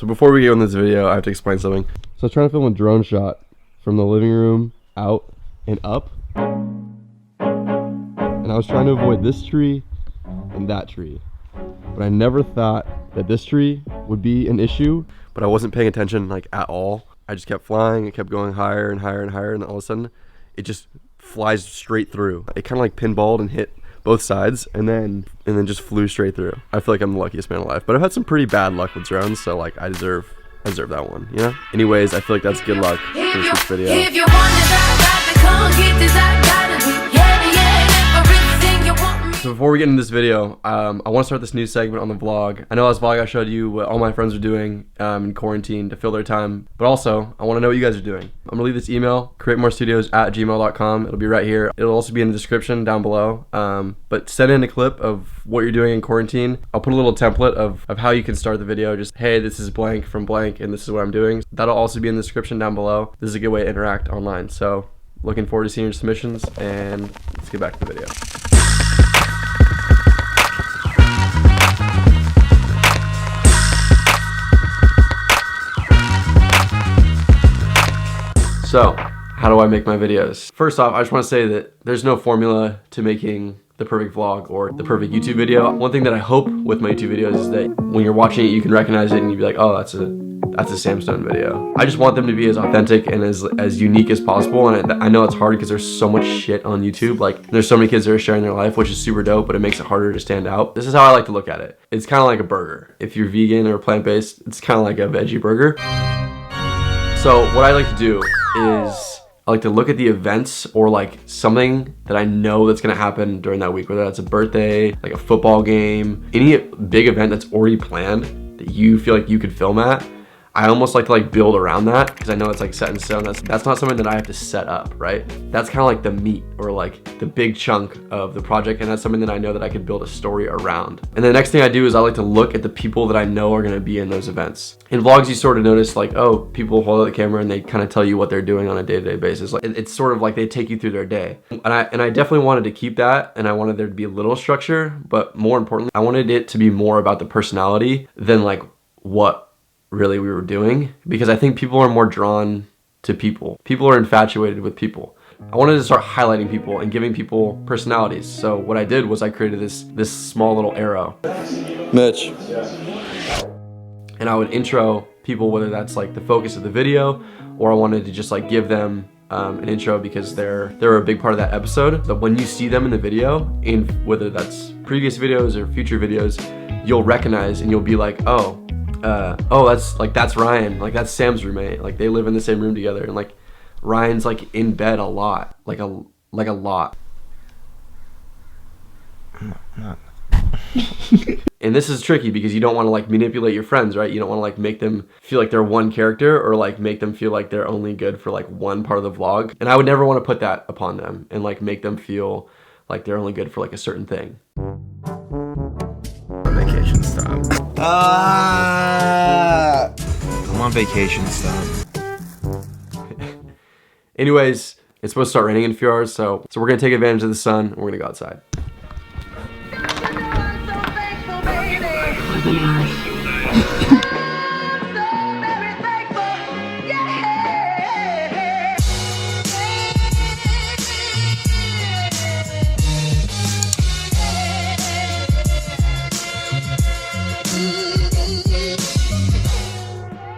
So before we get on this video, I have to explain something. So I was trying to film a drone shot from the living room out and up. And I was trying to avoid this tree and that tree. But I never thought that this tree would be an issue. But I wasn't paying attention like at all. I just kept flying. It kept going higher and higher and higher. And all of a sudden, it just flies straight through. It kind of like pinballed and hit both sides and then just flew straight through. I feel like I'm the luckiest man alive, but I've had some pretty bad luck with drones, so like I deserve that one, you know? Anyways, I feel like that's good luck for this video. If you want this, I got to come get this, I gotta be, everything you want me. So before we get into this video, I want to start this new segment on the vlog. I know last vlog I showed you what all my friends are doing in quarantine to fill their time, but also I want to know what you guys are doing. I'm gonna leave this email, createmorestudios@gmail.com. It'll be right here. It'll also be in the description down below. But send in a clip of what you're doing in quarantine. I'll put a little template of how you can start the video. Just, hey, this is blank from blank and this is what I'm doing. That'll also be in the description down below. This is a good way to interact online. So looking forward to seeing your submissions, and let's get back to the video. So, how do I make my videos? First off, I just want to say that there's no formula to making the perfect vlog or the perfect YouTube video. One thing that I hope with my YouTube videos is that when you're watching it, you can recognize it and you'd be like, oh, that's a Sam Stone video. I just want them to be as authentic and as unique as possible. And I know it's hard because there's so much shit on YouTube. Like, there's so many kids that are sharing their life, which is super dope, but it makes it harder to stand out. This is how I like to look at it. It's kind of like a burger. If you're vegan or plant-based, it's kind of like a veggie burger. So what I like to do is I like to look at the events or like something that I know that's gonna happen during that week, whether that's a birthday, like a football game, any big event that's already planned that you feel like you could film at. I almost like to like build around that because I know it's like set in stone. That's not something that I have to set up, right? That's kind of like the meat or like the big chunk of the project, and that's something that I know that I could build a story around. And the next thing I do is I like to look at the people that I know are gonna be in those events. In vlogs, you sort of notice like, oh, people hold out the camera and they kind of tell you what they're doing on a day-to-day basis. Like it's sort of like they take you through their day. And I definitely wanted to keep that, and I wanted there to be a little structure, but more importantly, I wanted it to be more about the personality than like what really we were doing, because I think people are more drawn to people. People are infatuated with people. I wanted to start highlighting people and giving people personalities. So what I did was I created this small little arrow. Mitch. And I would intro people, whether that's like the focus of the video, or I wanted to just like give them an intro because they're a big part of that episode. So when you see them in the video, in whether that's previous videos or future videos, you'll recognize and you'll be like, oh, that's Ryan, like that's Sam's roommate, like they live in the same room together, and like Ryan's like in bed a lot, like a lot. And this is tricky because you don't want to like manipulate your friends, right? You don't want to like make them feel like they're one character or like make them feel like they're only good for like one part of the vlog. And I would never want to put that upon them and like make them feel like they're only good for like a certain thing. Vacation stop. I'm on vacation stop. Anyways, it's supposed to start raining in a few hours, so we're gonna take advantage of the sun and we're gonna go outside.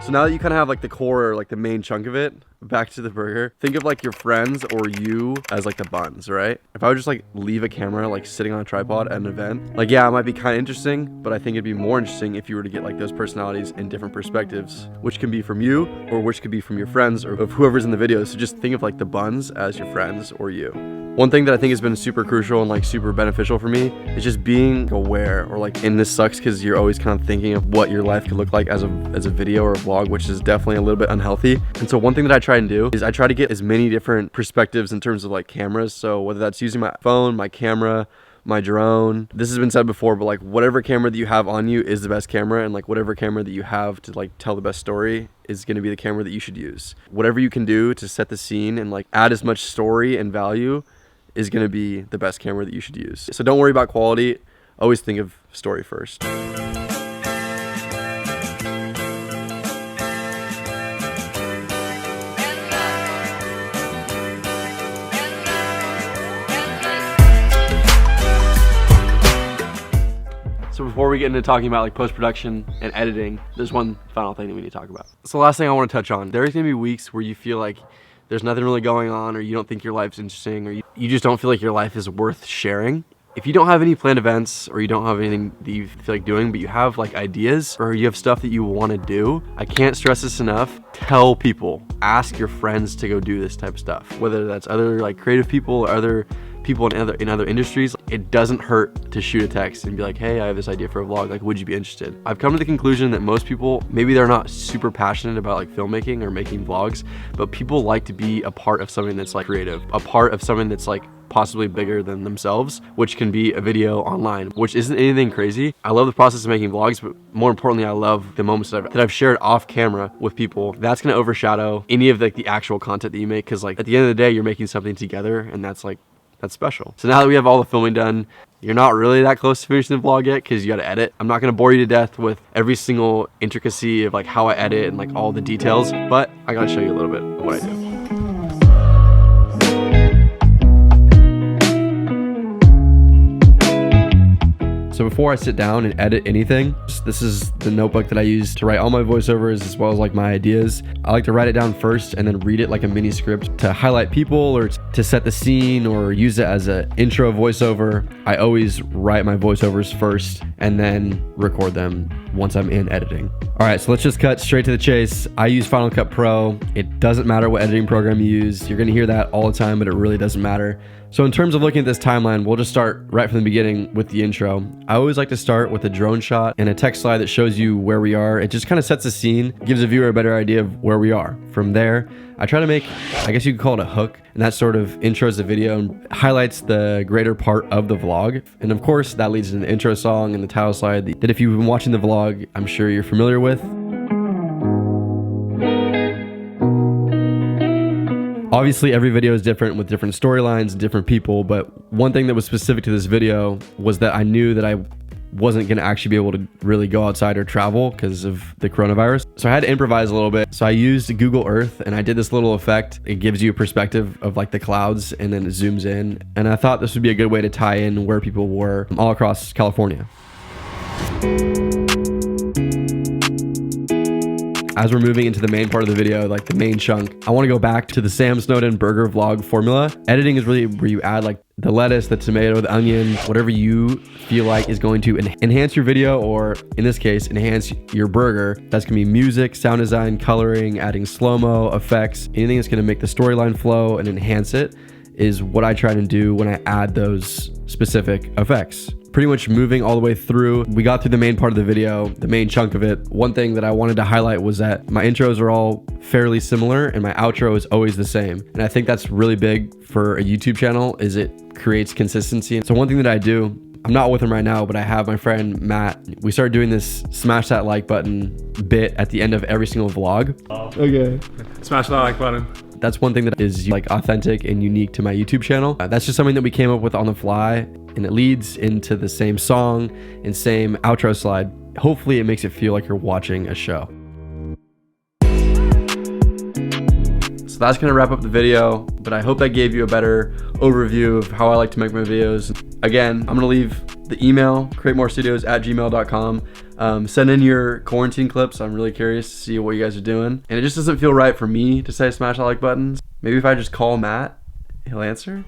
So now that you kind of have like the core or like the main chunk of it, back to the burger, think of like your friends or you as like the buns, right? If I would just like leave a camera like sitting on a tripod at an event, like yeah, it might be kind of interesting, but I think it'd be more interesting if you were to get like those personalities in different perspectives, which can be from you or which could be from your friends or of whoever's in the video. So just think of like the buns as your friends or you. One thing that I think has been super crucial and like super beneficial for me is just being aware, or like, and this sucks because you're always kind of thinking of what your life could look like as a video or a vlog, which is definitely a little bit unhealthy. And so one thing that I try and do is I try to get as many different perspectives in terms of like cameras. So whether that's using my phone, my camera, my drone, this has been said before, but like whatever camera that you have on you is the best camera, and like whatever camera that you have to like tell the best story is going to be the camera that you should use. Whatever you can do to set the scene and like add as much story and value is going to be the best camera that you should use. So don't worry about quality, always think of story first. before we get into talking about like post-production and editing, there's one final thing that we need to talk about. So the last thing I want to touch on, there's gonna be weeks where you feel like there's nothing really going on, or you don't think your life's interesting, or you just don't feel like your life is worth sharing. If you don't have any planned events, or you don't have anything that you feel like doing, but you have like ideas, or you have stuff that you want to do, I can't stress this enough. Tell people, ask your friends to go do this type of stuff. Whether that's other like creative people or other people in other industries, it doesn't hurt to shoot a text and be like, hey, I have this idea for a vlog, like would you be interested? I've come to the conclusion that most people, maybe they're not super passionate about like filmmaking or making vlogs, but people like to be a part of something that's like creative, a part of something that's like possibly bigger than themselves, which can be a video online, which isn't anything crazy. I love the process of making vlogs, but more importantly, I love the moments that I've shared off camera with people. That's gonna overshadow any of like the actual content that you make, because like at the end of the day, you're making something together, and that's special. So now that we have all the filming done, you're not really that close to finishing the vlog yet because you got to edit. I'm not going to bore you to death with every single intricacy of like how I edit and like all the details, but I got to show you a little bit of what I do. So before I sit down and edit anything, this is the notebook that I use to write all my voiceovers as well as like my ideas. I like to write it down first and then read it like a mini script to highlight people or to set the scene or use it as an intro voiceover. I always write my voiceovers first and then record them once I'm in editing. All right, so let's just cut straight to the chase. I use Final Cut Pro. It doesn't matter what editing program you use. You're gonna hear that all the time, but it really doesn't matter. So in terms of looking at this timeline, we'll just start right from the beginning with the intro. I always like to start with a drone shot and a text slide that shows you where we are. It just kind of sets the scene, gives a viewer a better idea of where we are. From there, I try to make, I guess you could call it a hook, and that sort of intros the video and highlights the greater part of the vlog. And of course, that leads to the intro song and the title slide that if you've been watching the vlog, I'm sure you're familiar with. Obviously, every video is different with different storylines and different people, but one thing that was specific to this video was that I knew that I wasn't going to actually be able to really go outside or travel because of the coronavirus. So I had to improvise a little bit. So I used Google Earth and I did this little effect. It gives you a perspective of like the clouds and then it zooms in. And I thought this would be a good way to tie in where people were all across California. As we're moving into the main part of the video, like the main chunk, I want to go back to the Sam Snowden burger vlog formula. Editing is really where you add like the lettuce, the tomato, the onion, whatever you feel like is going to enhance your video, or in this case, enhance your burger. That's gonna be music, sound design, coloring, adding slow-mo, effects, anything that's gonna make the storyline flow and enhance it is what I try to do when I add those specific effects. Pretty much moving all the way through. We got through the main part of the video, the main chunk of it. One thing that I wanted to highlight was that my intros are all fairly similar and my outro is always the same. And I think that's really big for a YouTube channel, is it creates consistency. So one thing that I do, I'm not with him right now, but I have my friend Matt. We started doing this smash that like button bit at the end of every single vlog. Okay. Smash that like button. That's one thing that is like authentic and unique to my YouTube channel. That's just something that we came up with on the fly, and it leads into the same song and same outro slide. Hopefully it makes it feel like you're watching a show. So that's gonna wrap up the video, but I hope that gave you a better overview of how I like to make my videos. Again, I'm gonna leave the email, createmorestudios@gmail.com. Send in your quarantine clips. I'm really curious to see what you guys are doing. And it just doesn't feel right for me to say smash that like buttons. Maybe if I just call Matt, he'll answer.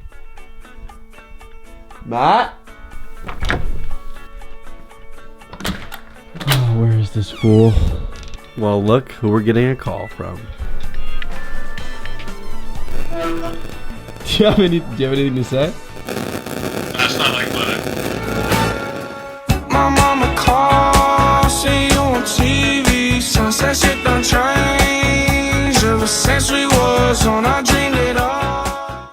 Matt? Oh, where is this fool? Well, look who we're getting a call from. Do you have anything to say? Smash that like button. My mama calls, see you on TV, sunset shit done change.